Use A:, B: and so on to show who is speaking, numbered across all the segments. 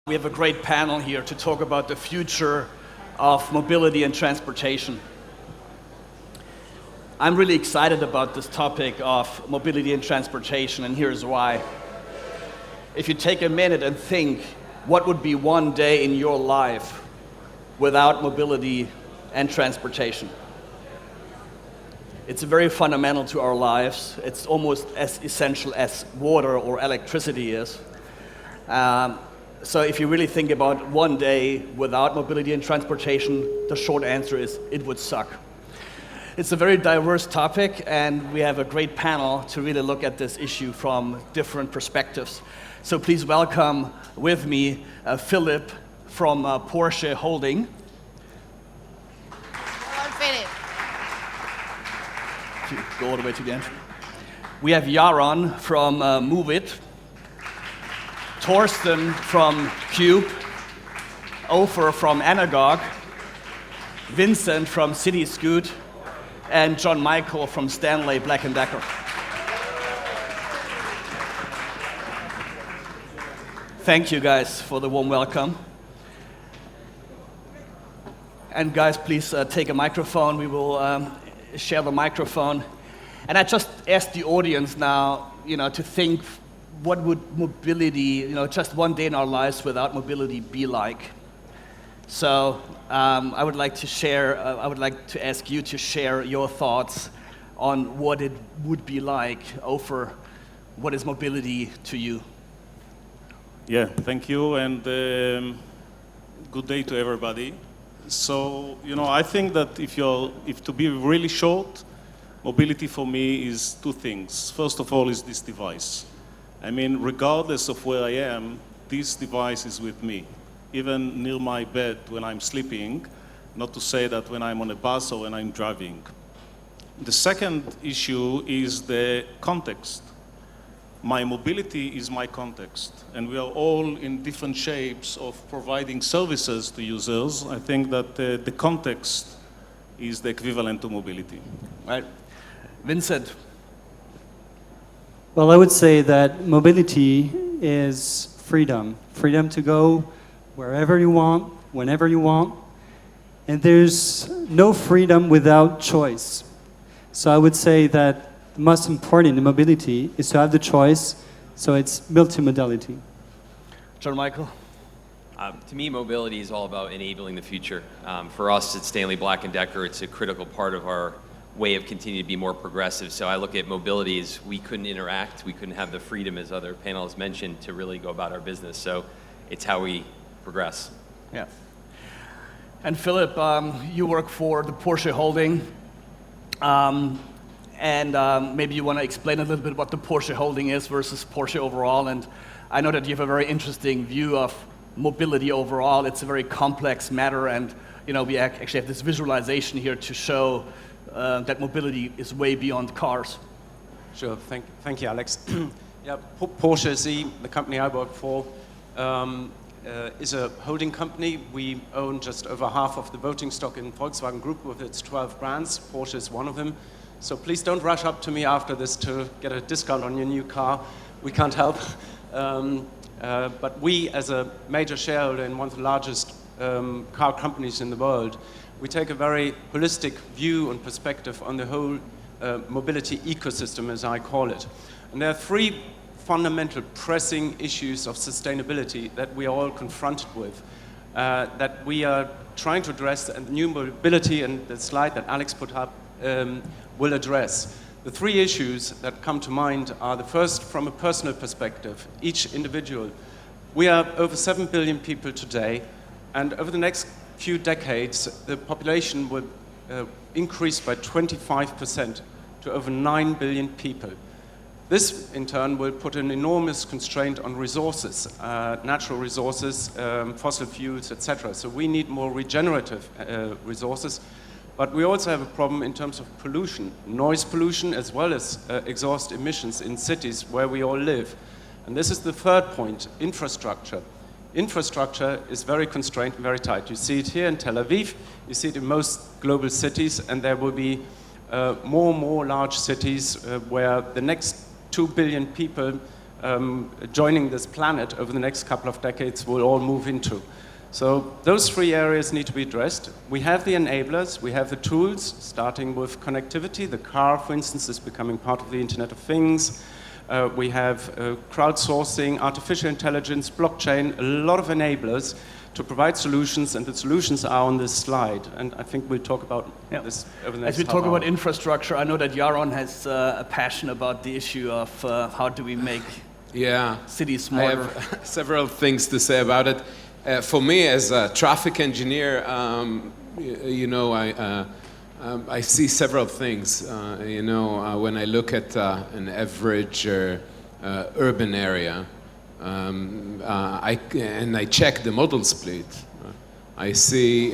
A: We have a great panel here to talk about the future of mobility and transportation. I'm really excited about this topic of mobility and transportation, and here's why. If you take a minute and think, what would be one day in your life without mobility and transportation? It's very fundamental to our lives. It's almost as essential as water or electricity is. So if you really think about one day without mobility and transportation, the short answer is it would suck. It's a very diverse topic, and we have a great panel to really look at this issue from different perspectives. So please welcome with me Philip from Porsche Holding.
B: Hello, Philip.
A: Go all the way to the end. We have Yaron from Move It. Torsten from Cube, Ofer from Anagogue, Vincent from City Scoot, and John Michael from Stanley Black & Decker. Thank you guys for the warm welcome. And guys, please take a microphone. We will share the microphone. And I just asked the audience now, to think, what would mobility, just one day in our lives without mobility be like? So I would like to ask you to share your thoughts on what it would be like. Ofer, what is mobility to you?
C: Yeah, thank you, and good day to everybody. So, I think that if to be really short, mobility for me is two things. First of all is this device. Regardless of where I am, this device is with me, even near my bed when I'm sleeping, not to say that when I'm on a bus or when I'm driving. The second issue is the context. My mobility is my context, and we are all in different shapes of providing services to users. I think that the context is the equivalent to mobility.
A: Right. Vincent.
D: Well, I would say that mobility is freedom. Freedom to go wherever you want, whenever you want. And there's no freedom without choice. So I would say that the most important in mobility is to have the choice, so it's multimodality.
A: John Michael?
E: To me, mobility is all about enabling the future. For us at Stanley Black & Decker, it's a critical part of our way of continuing to be more progressive. So I look at mobility as we couldn't interact, we couldn't have the freedom, as other panelists mentioned, to really go about our business. So it's how we progress.
A: Yeah. And Philip, you work for the Porsche Holding, and maybe you want to explain a little bit what the Porsche Holding is versus Porsche overall. And I know that you have a very interesting view of mobility overall. It's a very complex matter, and we actually have this visualization here to show that mobility is way beyond cars.
F: Sure, thank you, Alex. Yeah, Porsche SE, the company I work for, is a holding company. We own just over half of the voting stock in Volkswagen Group with its 12 brands. Porsche is one of them. So please don't rush up to me after this to get a discount on your new car. We can't help. But we, as a major shareholder in one of the largest car companies in the world, we take a very holistic view and perspective on the whole mobility ecosystem, as I call it. And there are three fundamental pressing issues of sustainability that we are all confronted with, that we are trying to address, and new mobility and the slide that Alex put up will address. The three issues that come to mind are the first, from a personal perspective, each individual. We are over 7 billion people today, and over the next few decades, the population will increase by 25% to over 9 billion people. This, in turn, will put an enormous constraint on resources, natural resources, fossil fuels, etc. So we need more regenerative resources. But we also have a problem in terms of pollution, noise pollution, as well as exhaust emissions in cities where we all live. And this is the third point, infrastructure. Infrastructure is very constrained and very tight. You see it here in Tel Aviv, you see it in most global cities, and there will be more and more large cities where the next 2 billion people joining this planet over the next couple of decades will all move into. So those three areas need to be addressed. We have the enablers, we have the tools, starting with connectivity. The car, for instance, is becoming part of the Internet of Things. We have crowdsourcing, artificial intelligence, blockchain, a lot of enablers to provide solutions, and the solutions are on this slide. And I think we'll talk about this over the next
A: As we talk
F: half hour.
A: about infrastructure, I know that Yaron has a passion about the issue of how do we make cities
B: I
A: smarter.
B: have several things to say about it. For me, as a traffic engineer, I see several things. When I look at an average urban area, and I check the modal split, I see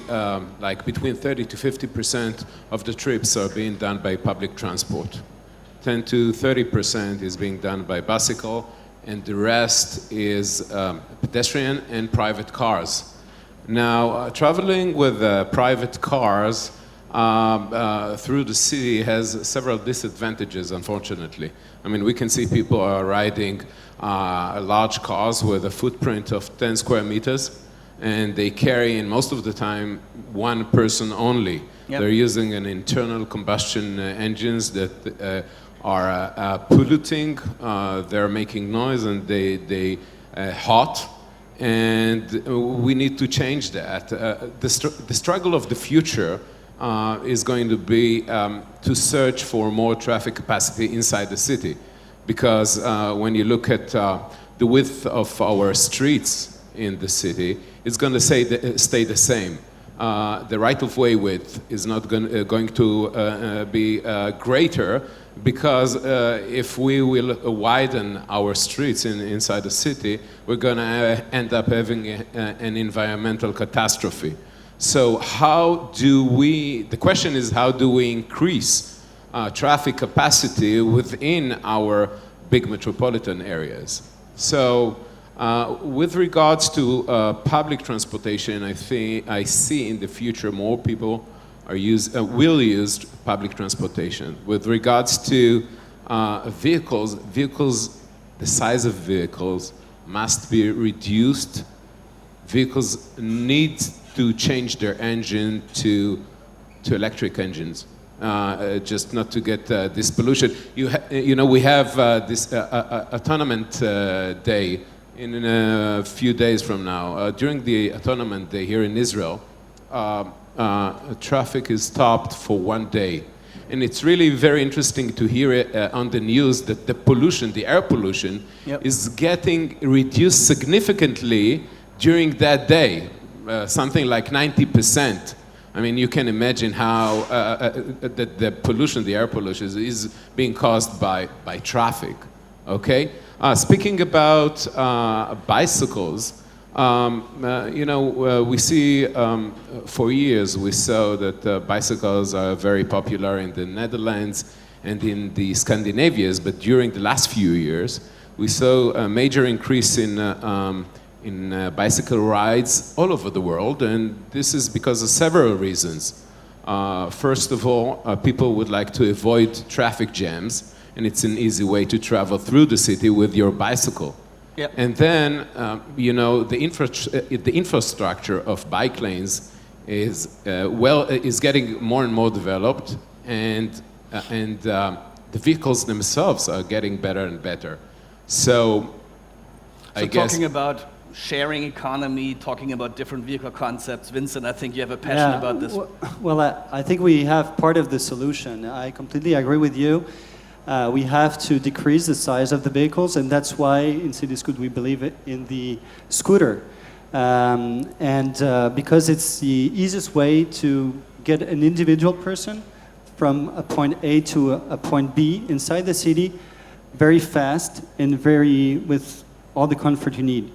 B: like between 30 to 50% of the trips are being done by public transport. 10 to 30% is being done by bicycle, and the rest is pedestrian and private cars. Now, traveling with private cars through the city has several disadvantages, unfortunately. I mean, we can see people are riding large cars with a footprint of 10 square meters, and they carry in most of the time one person only.
A: Yep.
B: They're using an internal combustion engines that are polluting, they're making noise, and they hot, and we need to change that. The struggle of the future is going to be to search for more traffic capacity inside the city, because when you look at the width of our streets in the city, it's going to stay the same. The right-of-way width is not going to be greater, because if we will widen our streets inside the city, we're going to end up having an environmental catastrophe. So the question is, how do we increase traffic capacity within our big metropolitan areas? So with regards to public transportation, I see in the future more people will use public transportation. With regards to vehicles, the size of vehicles must be reduced. Vehicles need to change their engine to electric engines, just not to get this pollution. We have this Autonomous Day in a few days from now. During the Autonomous Day here in Israel, traffic is stopped for 1 day. And it's really very interesting to hear on the news that the air pollution, is getting reduced significantly during that day, something like 90%. I mean, you can imagine how the air pollution is being caused by traffic, okay? Speaking about bicycles, we see for years we saw that bicycles are very popular in the Netherlands and in the Scandinavias, but during the last few years we saw a major increase in bicycle rides all over the world, and this is because of several reasons. First of all, people would like to avoid traffic jams, and it's an easy way to travel through the city with your bicycle.
A: Yep.
B: And then, the infrastructure of bike lanes is getting more and more developed, and the vehicles themselves are getting better and better. So I guess
A: talking about sharing economy, talking about different vehicle concepts, Vincent, I think you have a passion about this.
D: Well, I think we have part of the solution. I completely agree with you. We have to decrease the size of the vehicles, and that's why in City Scoot we believe in the scooter. Because it's the easiest way to get an individual person from a point A to a point B inside the city very fast and with all the comfort you need.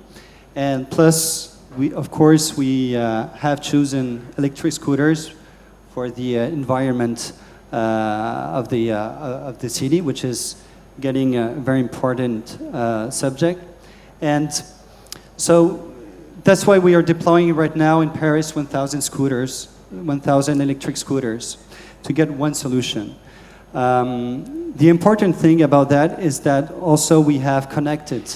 D: And plus, we have chosen electric scooters for the environment of the city, which is getting a very important subject. And so that's why we are deploying right now in Paris 1,000 electric scooters, to get one solution. The important thing about that is that also we have connected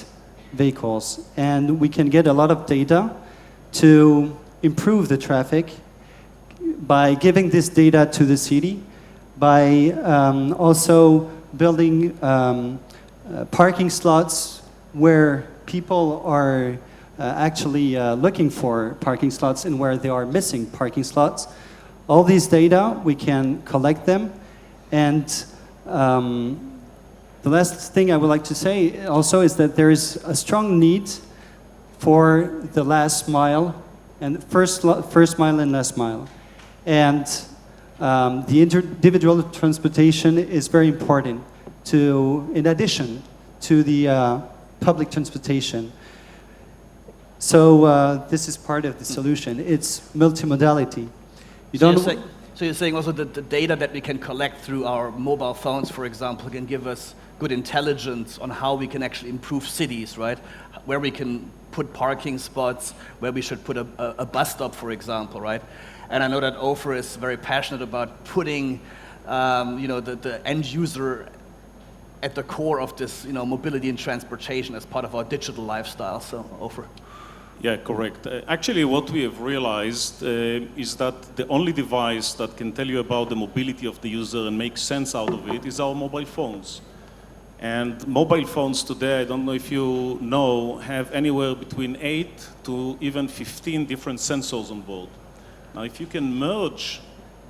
D: vehicles, and we can get a lot of data to improve the traffic by giving this data to the city, by also building parking slots where people are actually looking for parking slots and where they are missing parking slots. All these data, we can collect them. And the last thing I would like to say also is that there is a strong need for the last mile and first mile and last mile. And the individual transportation is very important in addition to the public transportation. So this is part of the solution. It's multimodality.
A: So you're saying also that the data that we can collect through our mobile phones, for example, can give us good intelligence on how we can actually improve cities, right? Where we can put parking spots, where we should put a bus stop, for example, right? And I know that Ofer is very passionate about putting, the end user at the core of this, mobility and transportation as part of our digital lifestyle. So, Ofer.
C: Yeah, correct. Actually, what we have realized is that the only device that can tell you about the mobility of the user and make sense out of it is our mobile phones. And mobile phones today, I don't know if you know, have anywhere between 8 to even 15 different sensors on board. Now, if you can merge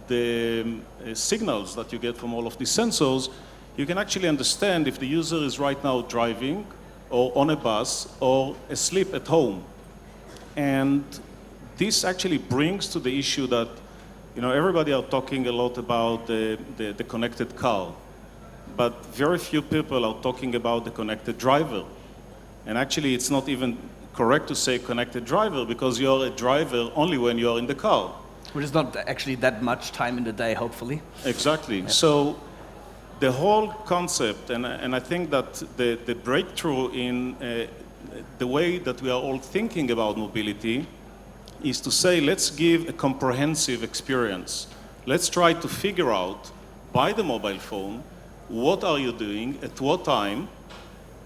C: the signals that you get from all of these sensors, you can actually understand if the user is right now driving or on a bus or asleep at home. And this actually brings to the issue that, everybody are talking a lot about the connected car, but very few people are talking about the connected driver. And actually, it's not even correct to say connected driver because you're a driver only when you're in the car.
A: Which is not actually that much time in the day, hopefully.
C: Exactly. Yeah. So the whole concept, and I think that the breakthrough in the way that we are all thinking about mobility is to say, let's give a comprehensive experience. Let's try to figure out, by the mobile phone, what are you doing, at what time,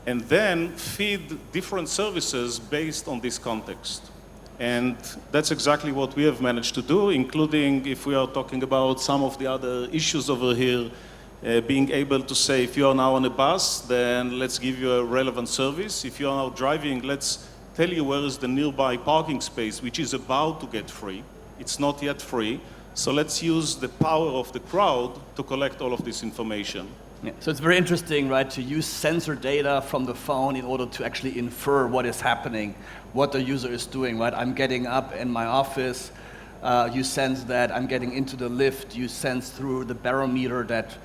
C: and then feed different services based on this context. And that's exactly what we have managed to do, including if we are talking about some of the other issues over here, being able to say, if you are now on a bus, then let's give you a relevant service. If you are now driving, let's tell you where is the nearby parking space, which is about to get free. It's not yet free. So let's use the power of the crowd to collect all of this information.
A: Yeah. So it's very interesting, right, to use sensor data from the phone in order to actually infer what is happening, what the user is doing, right? I'm getting up in my office. You sense that I'm getting into the lift. You sense through the barometer that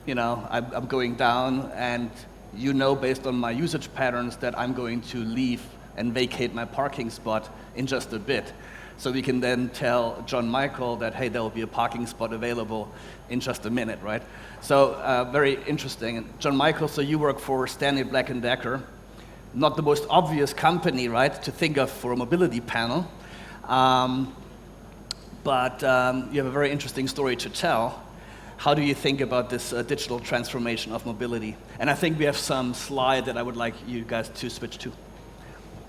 A: I'm going down, and based on my usage patterns that I'm going to leave and vacate my parking spot in just a bit. So we can then tell John Michael that, hey, there will be a parking spot available in just a minute, right? So very interesting. And John Michael, so you work for Stanley Black & Decker, not the most obvious company, right, to think of for a mobility panel. But you have a very interesting story to tell. How do you think about this digital transformation of mobility? And I think we have some slide that I would like you guys to switch to.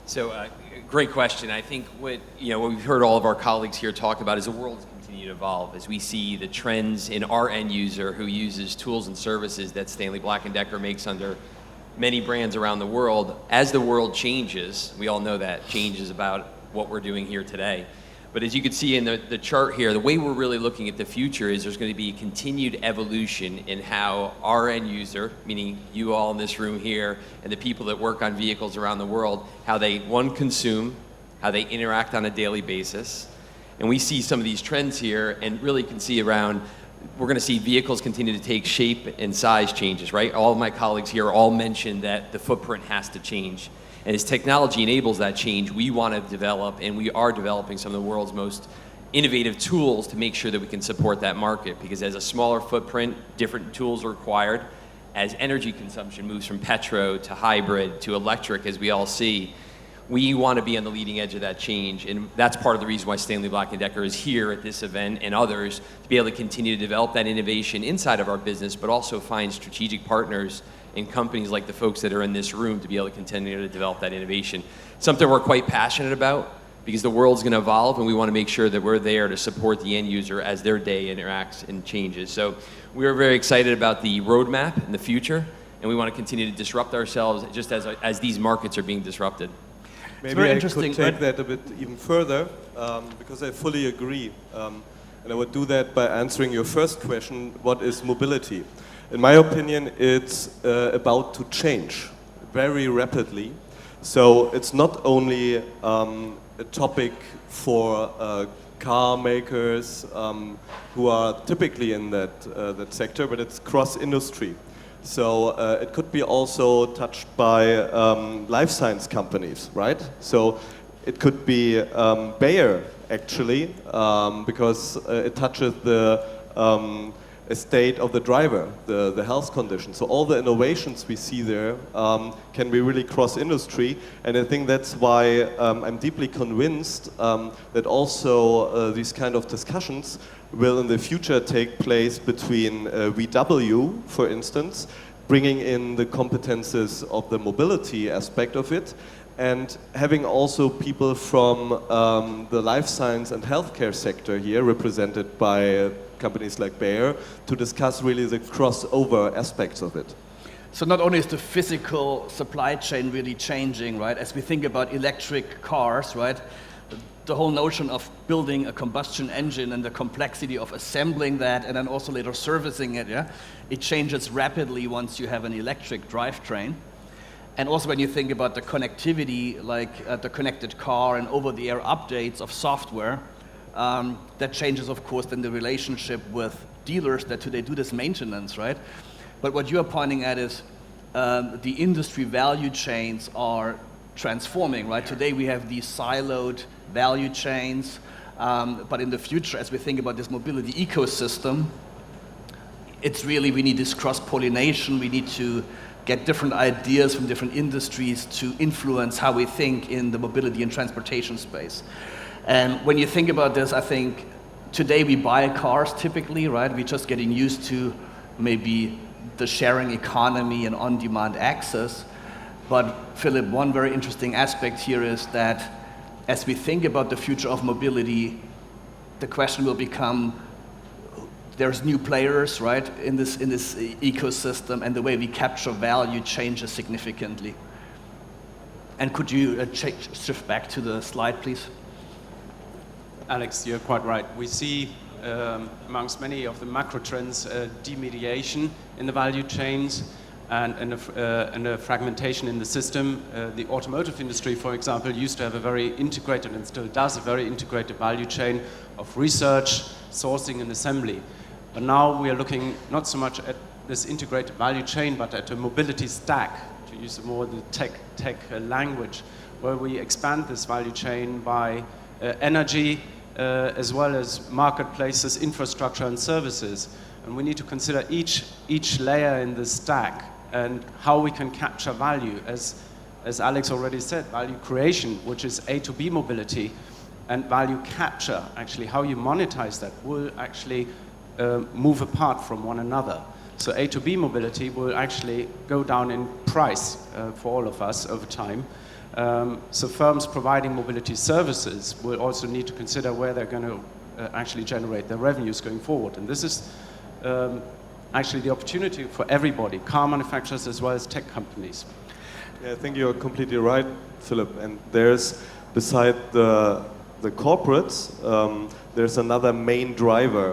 E: So, great question. I think what we've heard all of our colleagues here talk about is the world is continuing to evolve as we see the trends in our end user who uses tools and services that Stanley Black & Decker makes under many brands around the world. As the world changes, we all know that change is about what we're doing here today. But as you can see in the chart here, the way we're really looking at the future is there's going to be continued evolution in how our end user, meaning you all in this room here, and the people that work on vehicles around the world, how they, consume, how they interact on a daily basis. And we see some of these trends here and really can see around, we're going to see vehicles continue to take shape and size changes, right? All of my colleagues here all mentioned that the footprint has to change. And as technology enables that change, we want to develop, and we are developing some of the world's most innovative tools to make sure that we can support that market. Because as a smaller footprint, different tools are required. As energy consumption moves from petro to hybrid to electric, as we all see, We want to be on the leading edge of that change, and that's part of the reason why Stanley Black & Decker is here at this event and others, to be able to continue to develop that innovation inside of our business, but also find strategic partners in companies like the folks that are in this room to be able to continue to develop that innovation. Something we're quite passionate about, because the world's going to evolve, and we want to make sure that we're there to support the end user as their day interacts and changes. So we're very excited about the roadmap and the future, and we want to continue to disrupt ourselves just as these markets are being disrupted.
G: Maybe
A: very
G: I
A: interesting,
G: could take
A: right?
G: that a bit even further, because I fully agree. And I would do that by answering your first question, what is mobility? In my opinion, it's about to change very rapidly. So it's not only a topic for car makers who are typically in that sector, but it's cross-industry. So it could be also touched by life science companies, right? So it could be Bayer, actually, because it touches the estate of the driver, the health condition. So all the innovations we see there can be really cross-industry, and I think that's why I'm deeply convinced that also these kind of discussions will in the future take place between VW, for instance, bringing in the competences of the mobility aspect of it, and having also people from the life science and healthcare sector here, represented by companies like Bayer, to discuss really the crossover aspects of it.
A: So not only is the physical supply chain really changing, right? As we think about electric cars, right? The whole notion of building a combustion engine and the complexity of assembling that and then also later servicing it, yeah? It changes rapidly once you have an electric drivetrain. And also when you think about the connectivity, like the connected car and over-the-air updates of software, that changes, of course, then the relationship with dealers that today do this maintenance, right? But what you're pointing at is the industry value chains are transforming, right? Today we have these siloed value chains, but in the future, as we think about this mobility ecosystem, it's really, we need this cross-pollination, we need to get different ideas from different industries to influence how we think in the mobility and transportation space. And when you think about this, I think today we buy cars typically, right? We're just getting used to maybe the sharing economy and on-demand access. But Philip, one very interesting aspect here is that as we think about the future of mobility, the question will become, there's new players, right, in this ecosystem, and the way we capture value changes significantly. And could you shift back to the slide, please?
F: Alex, you're quite right. We see amongst many of the macro trends demediation in the value chains and a fragmentation in the system. The automotive industry, for example, used to have a very integrated, and still does, a very integrated value chain of research, sourcing and assembly. But now we are looking not so much at this integrated value chain, but at a mobility stack, to use more the tech language, where we expand this value chain by energy, as well as marketplaces, infrastructure and services. And we need to consider each layer in the stack and how we can capture value. As Alex already said, value creation, which is A to B mobility, and value capture, actually how you monetize that, will actually move apart from one another. So A to B mobility will actually go down in price for all of us over time. So firms providing mobility services will also need to consider where they're going to actually generate their revenues going forward. And this is actually the opportunity for everybody, car manufacturers as well as tech companies.
G: Yeah, I think you're completely right, Philip. And there's, beside the corporates, there's another main driver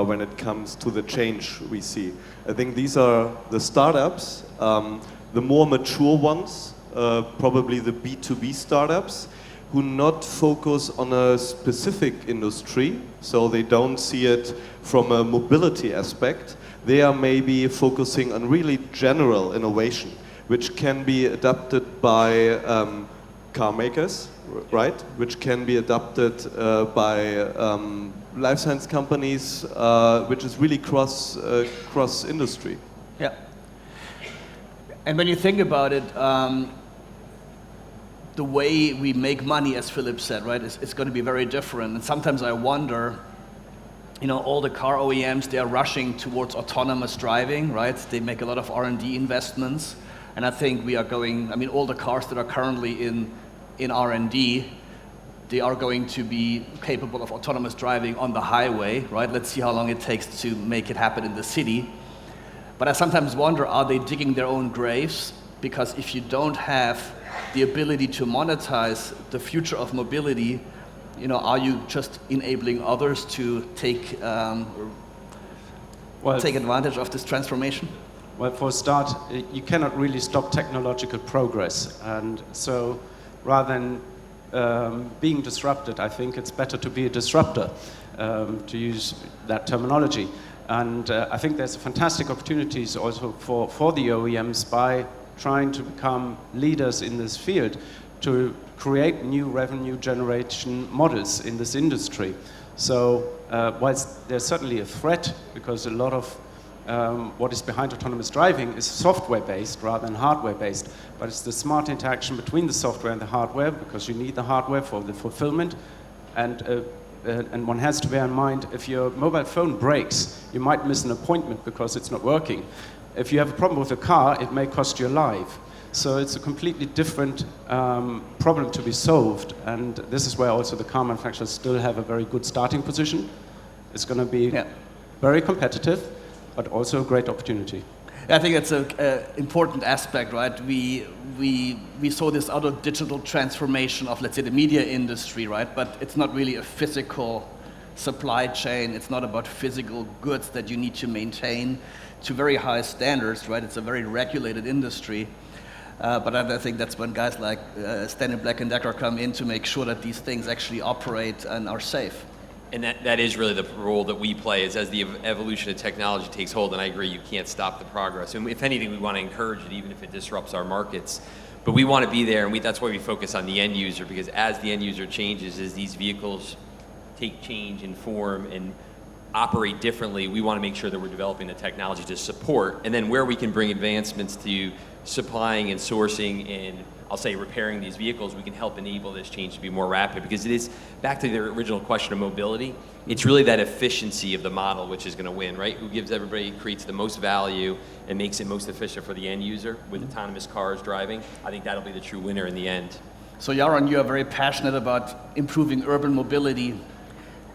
G: when it comes to the change we see. I think these are the startups, the more mature ones, probably the B2B startups, who not focus on a specific industry, so they don't see it from a mobility aspect. They are maybe focusing on really general innovation, which can be adapted by car makers, right? Which can be adapted by life science companies, which is really cross industry.
A: Yeah. And when you think about it, the way we make money, as Philip said, right, is going to be very different. And sometimes I wonder, all the car OEMs, they are rushing towards autonomous driving, right? They make a lot of R&D investments. And I think we are going, all the cars that are currently in R&D, they are going to be capable of autonomous driving on the highway, right? Let's see how long it takes to make it happen in the city. But I sometimes wonder, are they digging their own graves? Because if you don't have the ability to monetize the future of mobility, are you just enabling others to take advantage of this transformation?
F: Well, for a start, you cannot really stop technological progress. And so rather than being disrupted, I think it's better to be a disruptor, to use that terminology. And I think there's fantastic opportunities also for the OEMs by trying to become leaders in this field to create new revenue generation models in this industry. So whilst there's certainly a threat, because a lot of what is behind autonomous driving is software-based rather than hardware-based, but it's the smart interaction between the software and the hardware, because you need the hardware for the fulfillment. And one has to bear in mind, if your mobile phone breaks, you might miss an appointment because it's not working. If you have a problem with a car, it may cost you your life. So it's a completely different problem to be solved. And this is where also the car manufacturers still have a very good starting position. It's going to be very competitive, but also a great opportunity.
A: I think that's an important aspect, right? We saw this other digital transformation of, let's say, the media industry, right? But it's not really a physical supply chain. It's not about physical goods that you need to maintain to very high standards, right? It's a very regulated industry. But I think that's when guys like Stanley Black & Decker come in to make sure that these things actually operate and are safe.
E: And that is really the role that we play, is as the evolution of technology takes hold, and I agree, you can't stop the progress. And if anything, we want to encourage it, even if it disrupts our markets. But we want to be there, and that's why we focus on the end user, because as the end user changes, as these vehicles take change in form and operate differently, we want to make sure that we're developing the technology to support, and then where we can bring advancements to supplying and sourcing and, I'll say, repairing these vehicles, we can help enable this change to be more rapid, because it is, back to the original question of mobility, it's really that efficiency of the model which is going to win, right? Who gives everybody, creates the most value and makes it most efficient for the end user with autonomous cars driving. I think that'll be the true winner in the end.
A: So Yaron, you are very passionate about improving urban mobility,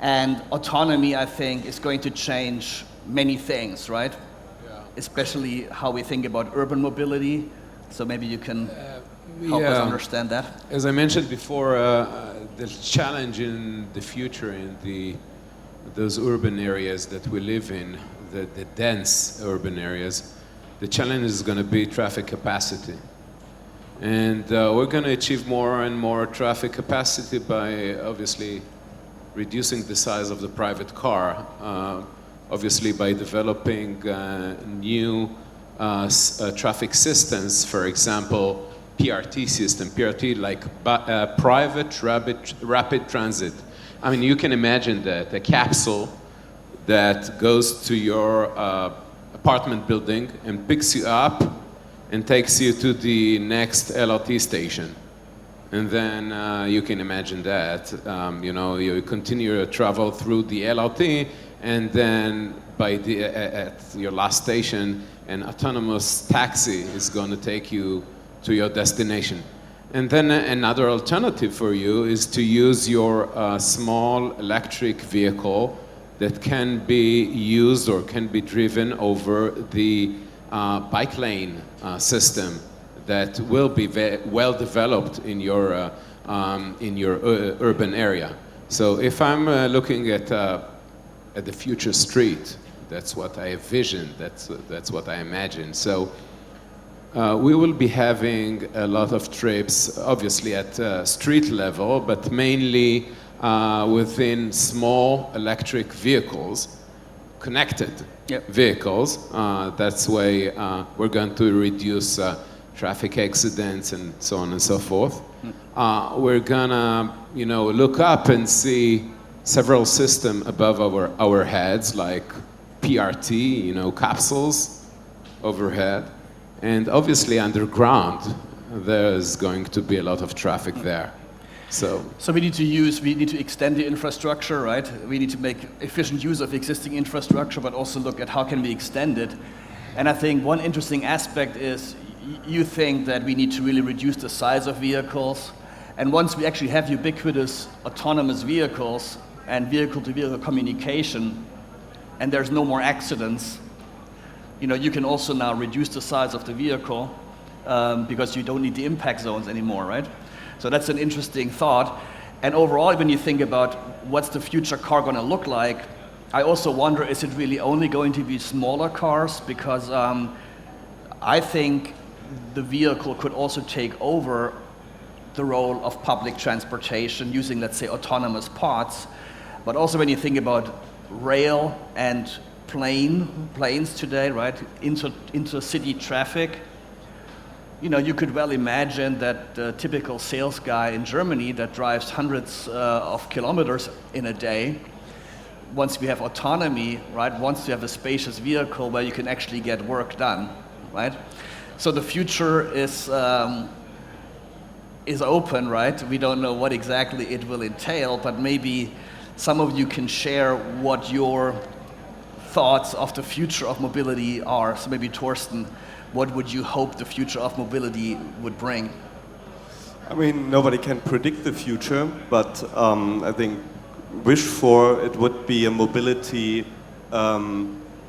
A: and autonomy, I think, is going to change many things, right? Yeah. Especially how we think about urban mobility. So maybe you can help us understand that.
B: As I mentioned before, the challenge in the future in those urban areas that we live in, the dense urban areas, the challenge is going to be traffic capacity. And we're going to achieve more and more traffic capacity by obviously reducing the size of the private car, obviously by developing new traffic systems, for example, PRT system, PRT like private rapid transit. I mean, you can imagine that a capsule that goes to your apartment building and picks you up and takes you to the next LRT station. And then you can imagine that, you continue your travel through the LRT, and then at your last station, an autonomous taxi is going to take you to your destination. And then another alternative for you is to use your small electric vehicle that can be used or can be driven over the bike lane system that will be well developed in your urban area. So if I'm looking at the future street, that's what I envision, that's what I imagine. So we will be having a lot of trips, obviously at street level, but mainly within small electric vehicles, connected vehicles. That's why we're going to reduce traffic accidents and so on and so forth. We're gonna, look up and see several systems above our heads, like PRT, capsules overhead, and obviously underground, there's going to be a lot of traffic there. So
A: we need to extend the infrastructure, right? We need to make efficient use of existing infrastructure, but also look at how can we extend it. And I think one interesting aspect is you think that we need to really reduce the size of vehicles. And once we actually have ubiquitous autonomous vehicles and vehicle-to-vehicle communication, and there's no more accidents, you can also now reduce the size of the vehicle because you don't need the impact zones anymore, right? So that's an interesting thought. And overall, when you think about what's the future car going to look like, I also wonder, is it really only going to be smaller cars? Because I think the vehicle could also take over the role of public transportation using, let's say, autonomous pods. But also when you think about rail and planes today, right, intercity traffic, you could well imagine that the typical sales guy in Germany that drives hundreds of kilometers in a day, once we have autonomy, right, wants to have a spacious vehicle where you can actually get work done, right? So the future is open, right? We don't know what exactly it will entail, but maybe some of you can share what your thoughts of the future of mobility are. So maybe Torsten, what would you hope the future of mobility would bring?
G: I mean, nobody can predict the future, but I think wish for it would be a mobility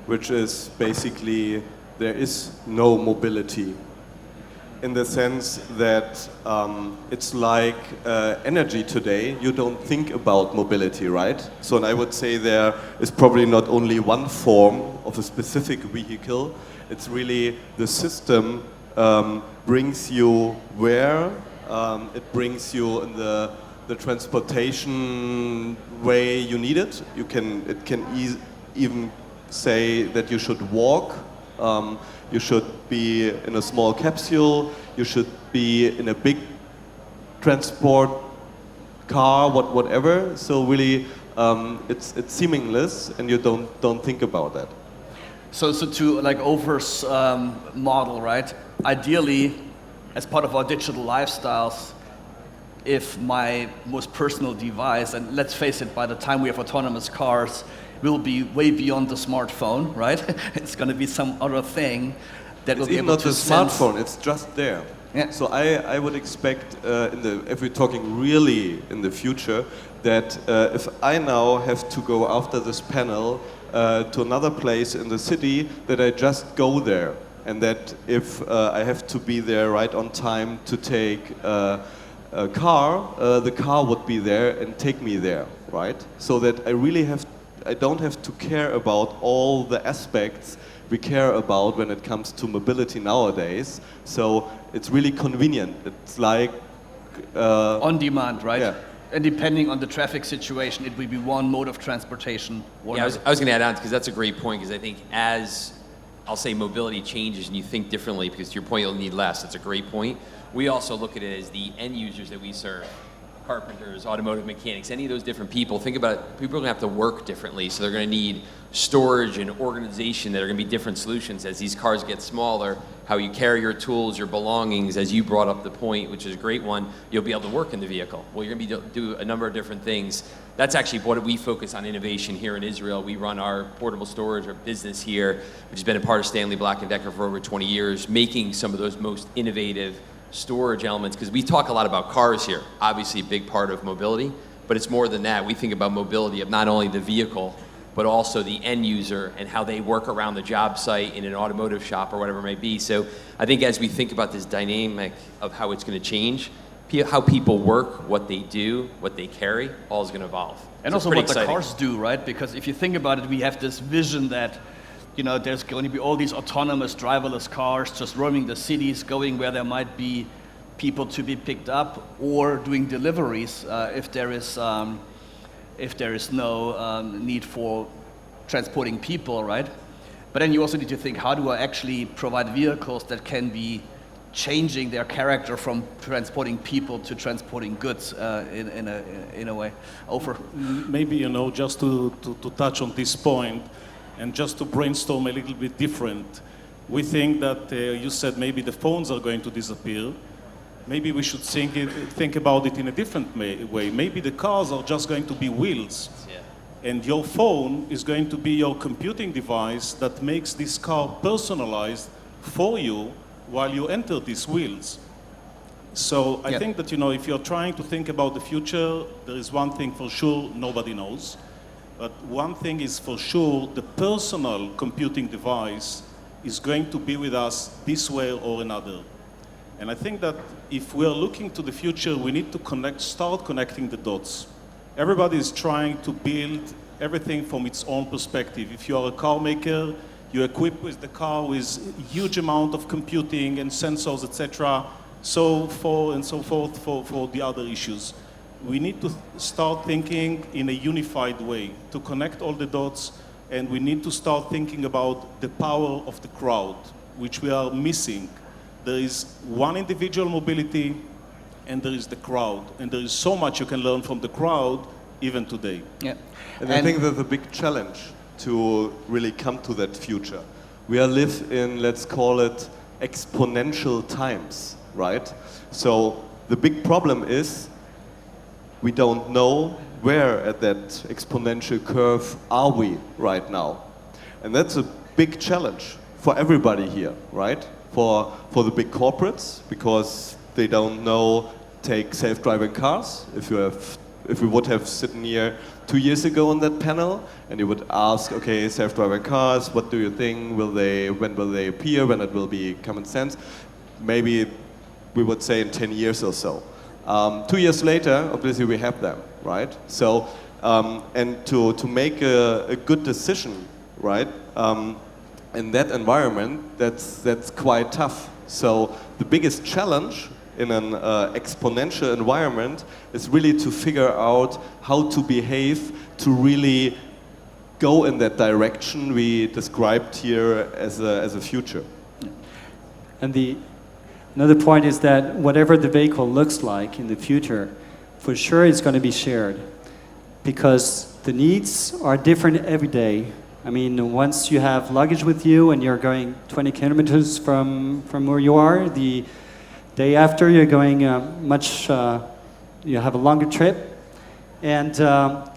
G: which is basically there is no mobility, in the sense that it's like energy today. You don't think about mobility, right? So and I would say there is probably not only one form of a specific vehicle. It's really the system brings you where, it brings you in the transportation way you need it. It can even say that you should walk, you should be in a small capsule, you should be in a big transport car, whatever. So really, it's seamless, and you don't think about that.
A: So to like Over's model, right? Ideally, as part of our digital lifestyles, if my most personal device, and let's face it, by the time we have autonomous cars, will be way beyond the smartphone, right? It's going to be some other thing that will be able to
G: sense. It's not the smartphone, it's just there.
A: Yeah.
G: So I would expect, if we're talking really in the future, that if I now have to go after this panel to another place in the city, that I just go there. And that if I have to be there right on time to take a car, the car would be there and take me there, right? So that I don't have to care about all the aspects we care about when it comes to mobility nowadays. So it's really convenient. It's like
A: on demand, right?
G: Yeah.
A: And depending on the traffic situation, it will be one mode of transportation.
E: Yeah, I was going to add on because that's a great point, because I think as I'll say mobility changes and you think differently, because to your point, you'll need less. That's a great point. We also look at it as the end users that we serve. Carpenters, automotive mechanics, any of those different people. Think about it, people are going to have to work differently, so they're going to need storage and organization that are going to be different solutions as these cars get smaller. How you carry your tools, your belongings, as you brought up the point, which is a great one, you'll be able to work in the vehicle. Well, you're going to do a number of different things. That's actually what we focus on innovation here in Israel. We run our portable storage, our business here, which has been a part of Stanley Black & Decker for over 20 years, making some of those most innovative storage elements, because we talk a lot about cars here, obviously a big part of mobility, but it's more than that. We think about mobility of not only the vehicle, but also the end user and how they work around the job site in an automotive shop or whatever it may be. So I think as we think about this dynamic of how it's going to change, how people work, what they do, what they carry, all is going to evolve.
A: And
E: so
A: also what
E: exciting.
A: the cars do, right? Because if you think about it, we have this vision that there's going to be all these autonomous driverless cars just roaming the cities, going where there might be people to be picked up or doing deliveries if there is no need for transporting people, right? But then you also need to think, how do I actually provide vehicles that can be changing their character from transporting people to transporting goods in a way? Over.
C: Maybe, just to touch on this point, and just to brainstorm a little bit different, we think that you said maybe the phones are going to disappear, maybe we should think about it in a different way. Maybe the cars are just going to be wheels. And your phone is going to be your computing device that makes this car personalized for you while you enter these wheels. So I think that, if you're trying to think about the future, there is one thing for sure nobody knows. But one thing is for sure, the personal computing device is going to be with us this way or another. And I think that if we're looking to the future, we need to start connecting the dots. Everybody is trying to build everything from its own perspective. If you are a car maker, you equip with the car with a huge amount of computing and sensors, etc. So forth for the other issues. We need to start thinking in a unified way to connect all the dots, and we need to start thinking about the power of the crowd, which we are missing. There is one individual mobility, and there is the crowd, and there is so much you can learn from the crowd even today.
A: Yeah.
G: And I think there's a big challenge to really come to that future. We live in, let's call it, exponential times, right? So the big problem is we don't know where at that exponential curve are we right now. And that's a big challenge for everybody here, right? For the big corporates, because they don't know, take self-driving cars. If we would have sitting here 2 years ago on that panel, and you would ask, okay, self-driving cars, what do you think? When will they appear? When it will be common sense? Maybe we would say in 10 years or so. 2 years later, obviously we have them, right? So, and to make a good decision, right? In that environment, that's quite tough. So the biggest challenge in an exponential environment is really to figure out how to behave to really go in that direction we described here as a future.
D: And another point is that whatever the vehicle looks like in the future, for sure it's going to be shared, because the needs are different every day. I mean, once you have luggage with you and you're going 20 kilometers from where you are, the day after you're going you have a longer trip. And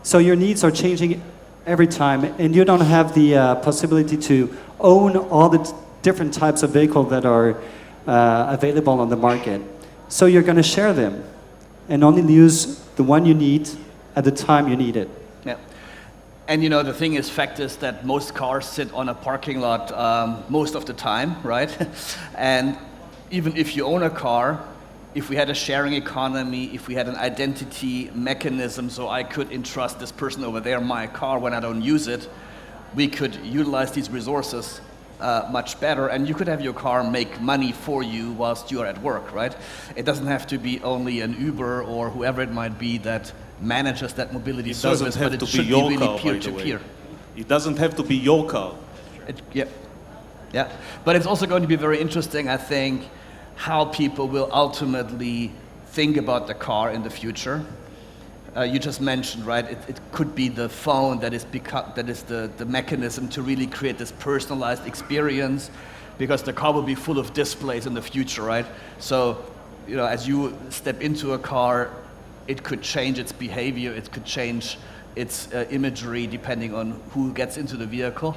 D: so your needs are changing every time, and you don't have the possibility to own all the different types of vehicles that are available on the market. So you're going to share them and only use the one you need at the time you need it.
A: Yeah. And the thing is, fact is that most cars sit on a parking lot most of the time, right? And even if you own a car, if we had a sharing economy, if we had an identity mechanism, so I could entrust this person over there my car when I don't use it, we could utilize these resources much better, and you could have your car make money for you whilst you're at work, right? It doesn't have to be only an Uber or whoever it might be that manages that mobility service, but it should be really peer-to-peer.
C: It doesn't have to be your car.
A: Yeah, but it's also going to be very interesting, I think, how people will ultimately think about the car in the future. You just mentioned, right, it could be the phone that is the mechanism to really create this personalized experience, because the car will be full of displays in the future, right? So, as you step into a car, it could change its behavior, it could change its imagery depending on who gets into the vehicle.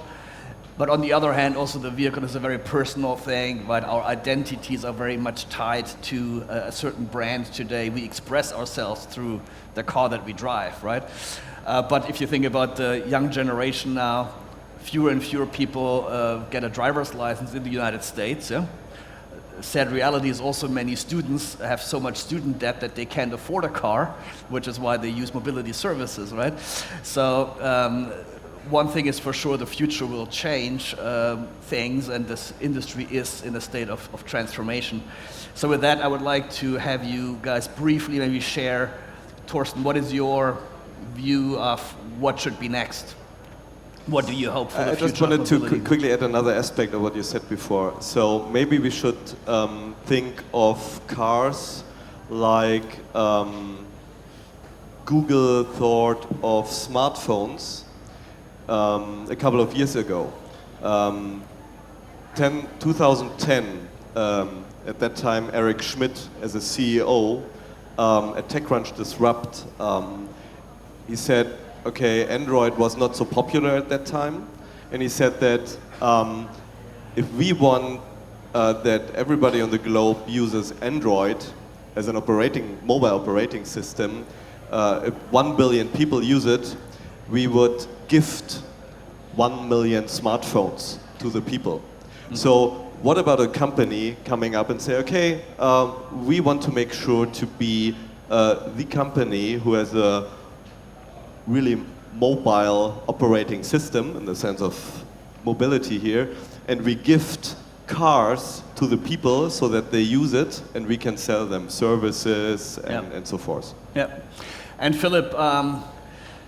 A: But on the other hand, also the vehicle is a very personal thing, right? Our identities are very much tied to a certain brand today. We express ourselves through the car that we drive, right? But if you think about the young generation now, fewer and fewer people get a driver's license in the United States, yeah? Sad reality is also many students have so much student debt that they can't afford a car, which is why they use mobility services, right? So one thing is for sure, the future will change things, and this industry is in a state of transformation. So with that, I would like to have you guys briefly maybe share, Torsten, what is your view of what should be next? What do you hope for the future?
G: I just wanted to quickly add another aspect of what you said before. So maybe we should think of cars like Google thought of smartphones a couple of years ago. 2010, at that time Eric Schmidt as a CEO at TechCrunch Disrupt, he said, okay, Android was not so popular at that time, and he said that if we want that everybody on the globe uses Android as an mobile operating system, if 1 billion people use it, we would gift 1 million smartphones to the people. So what about a company coming up and say, okay, we want to make sure to be the company who has a really mobile operating system in the sense of mobility here, and we gift cars to the people so that they use it and we can sell them services and so forth.
A: Yeah. And Philip,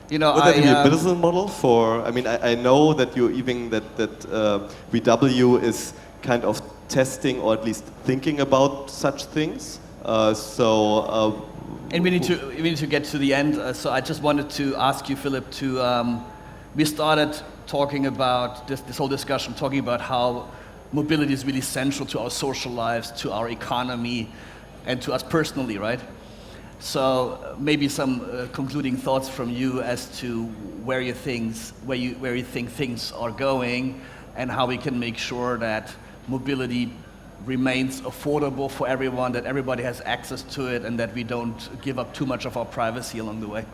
A: you know,
G: would that be a business model for? I mean, I know that you even that VW is kind of testing or at least thinking about such things.
A: And we need to get to the end. So I just wanted to ask you, Philip, to we started talking about this whole discussion, talking about how mobility is really central to our social lives, to our economy, and to us personally, right? So maybe some concluding thoughts from you as to where you think things are going, and how we can make sure that mobility remains affordable for everyone, that everybody has access to it, and that we don't give up too much of our privacy along the way.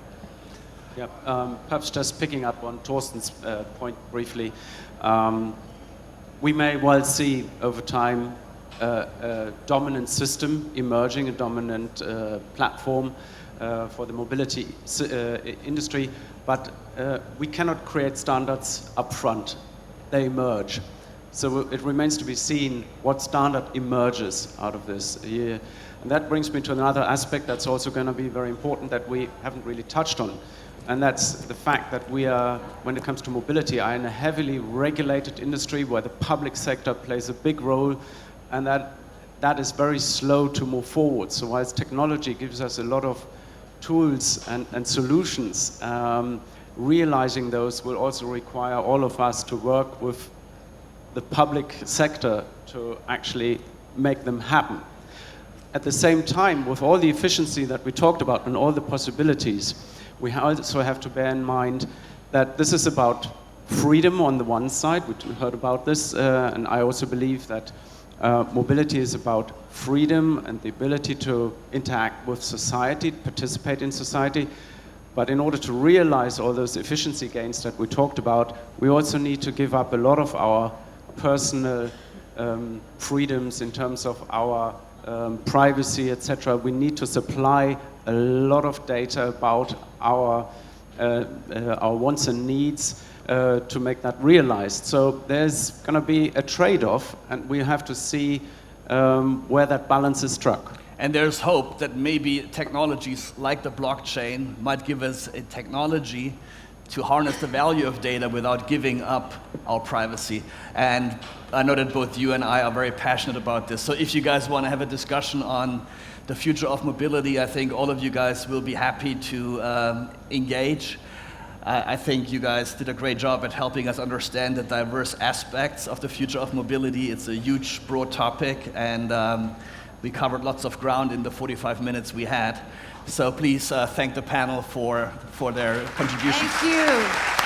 F: Yeah, perhaps just picking up on Torsten's point briefly, we may well see over time a dominant system emerging, a dominant platform for the mobility industry, but we cannot create standards up front. They emerge. So it remains to be seen what standard emerges out of this. Yeah. And that brings me to another aspect that's also going to be very important that we haven't really touched on. And that's the fact that we are, when it comes to mobility, are in a heavily regulated industry where the public sector plays a big role, and that is very slow to move forward. So whilst technology gives us a lot of tools and solutions, realizing those will also require all of us to work with the public sector to actually make them happen. At the same time, with all the efficiency that we talked about and all the possibilities, we also have to bear in mind that this is about freedom on the one side. We heard about this, and I also believe that mobility is about freedom and the ability to interact with society, participate in society. But in order to realize all those efficiency gains that we talked about, we also need to give up a lot of our personal freedoms in terms of our privacy, etc. We need to supply a lot of data about our wants and needs to make that realized. So there's going to be a trade-off, and we have to see where that balance is struck.
A: And there's hope that maybe technologies like the blockchain might give us a technology to harness the value of data without giving up our privacy. And I know that both you and I are very passionate about this. So if you guys want to have a discussion on the future of mobility, I think all of you guys will be happy to engage. I think you guys did a great job at helping us understand the diverse aspects of the future of mobility. It's a huge, broad topic, and we covered lots of ground in the 45 minutes we had. So please thank the panel for their contributions.
H: Thank you.